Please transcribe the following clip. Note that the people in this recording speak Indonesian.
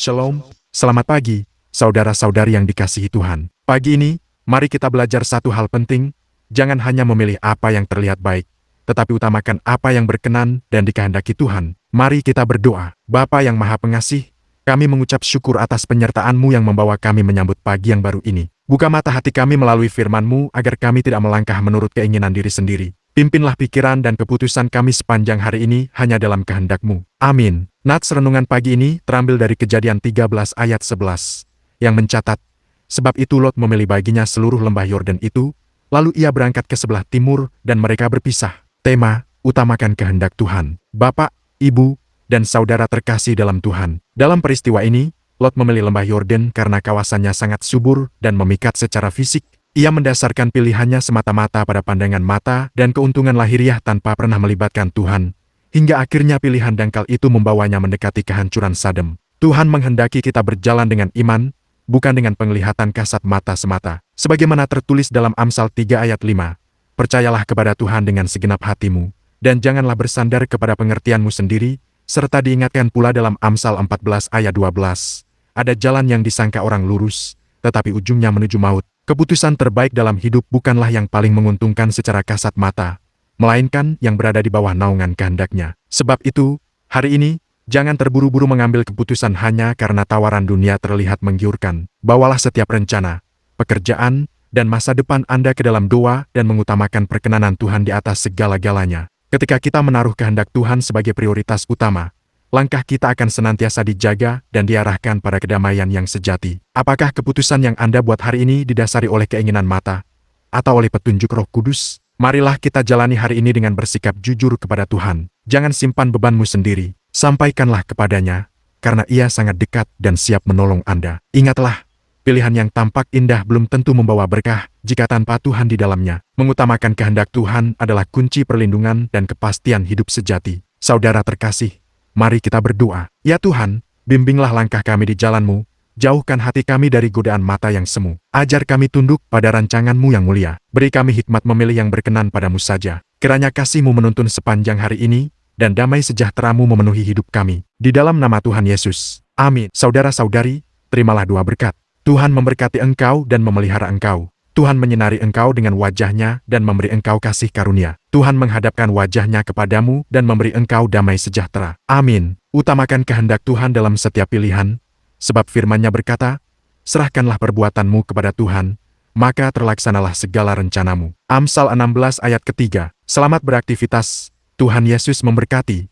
Shalom, selamat pagi, saudara-saudari yang dikasihi Tuhan. Pagi ini, mari kita belajar satu hal penting, jangan hanya memilih apa yang terlihat baik, tetapi utamakan apa yang berkenan dan dikehendaki Tuhan. Mari kita berdoa. Bapa yang Maha Pengasih, kami mengucap syukur atas penyertaan-Mu yang membawa kami menyambut pagi yang baru ini. Buka mata hati kami melalui firman-Mu agar kami tidak melangkah menurut keinginan diri sendiri. Pimpinlah pikiran dan keputusan kami sepanjang hari ini hanya dalam kehendak-Mu. Amin. Nats renungan pagi ini terambil dari Kejadian 13 ayat 11, yang mencatat, sebab itu Lot memilih baginya seluruh lembah Yordan itu, lalu ia berangkat ke sebelah timur dan mereka berpisah. Tema, utamakan kehendak Tuhan. Bapak, Ibu, dan saudara terkasih dalam Tuhan. Dalam peristiwa ini, Lot memilih lembah Yordan karena kawasannya sangat subur dan memikat secara fisik. Ia mendasarkan pilihannya semata-mata pada pandangan mata dan keuntungan lahiriah tanpa pernah melibatkan Tuhan, hingga akhirnya pilihan dangkal itu membawanya mendekati kehancuran Sadem. Tuhan menghendaki kita berjalan dengan iman, bukan dengan penglihatan kasat mata semata. Sebagaimana tertulis dalam Amsal 3 ayat 5, percayalah kepada Tuhan dengan segenap hatimu, dan janganlah bersandar kepada pengertianmu sendiri, serta diingatkan pula dalam Amsal 14 ayat 12, ada jalan yang disangka orang lurus, tetapi ujungnya menuju maut. Keputusan terbaik dalam hidup bukanlah yang paling menguntungkan secara kasat mata, melainkan yang berada di bawah naungan kehendak-Nya. Sebab itu, hari ini, jangan terburu-buru mengambil keputusan hanya karena tawaran dunia terlihat menggiurkan. Bawalah setiap rencana, pekerjaan, dan masa depan Anda ke dalam doa dan mengutamakan perkenanan Tuhan di atas segala-galanya. Ketika kita menaruh kehendak Tuhan sebagai prioritas utama, langkah kita akan senantiasa dijaga dan diarahkan pada kedamaian yang sejati. Apakah keputusan yang Anda buat hari ini didasari oleh keinginan mata, atau oleh petunjuk Roh Kudus? Marilah kita jalani hari ini dengan bersikap jujur kepada Tuhan. Jangan simpan bebanmu sendiri, sampaikanlah kepadanya, karena Ia sangat dekat dan siap menolong Anda. Ingatlah, pilihan yang tampak indah belum tentu membawa berkah jika tanpa Tuhan di dalamnya. Mengutamakan kehendak Tuhan adalah kunci perlindungan dan kepastian hidup sejati. Saudara terkasih, mari kita berdoa. Ya Tuhan, bimbinglah langkah kami di jalan-Mu, jauhkan hati kami dari godaan mata yang semu. Ajar kami tunduk pada rancangan-Mu yang mulia. Beri kami hikmat memilih yang berkenan padamu saja. Kiranya kasih-Mu menuntun sepanjang hari ini, dan damai sejahtera-Mu memenuhi hidup kami. Di dalam nama Tuhan Yesus. Amin. Saudara-saudari, terimalah doa berkat. Tuhan memberkati engkau dan memelihara engkau. Tuhan menyinari engkau dengan wajah-Nya dan memberi engkau kasih karunia. Tuhan menghadapkan wajah-Nya kepadamu dan memberi engkau damai sejahtera. Amin. Utamakan kehendak Tuhan dalam setiap pilihan, sebab firman-Nya berkata, serahkanlah perbuatanmu kepada Tuhan, maka terlaksanalah segala rencanamu. Amsal 16 ayat ketiga. Selamat beraktivitas, Tuhan Yesus memberkati.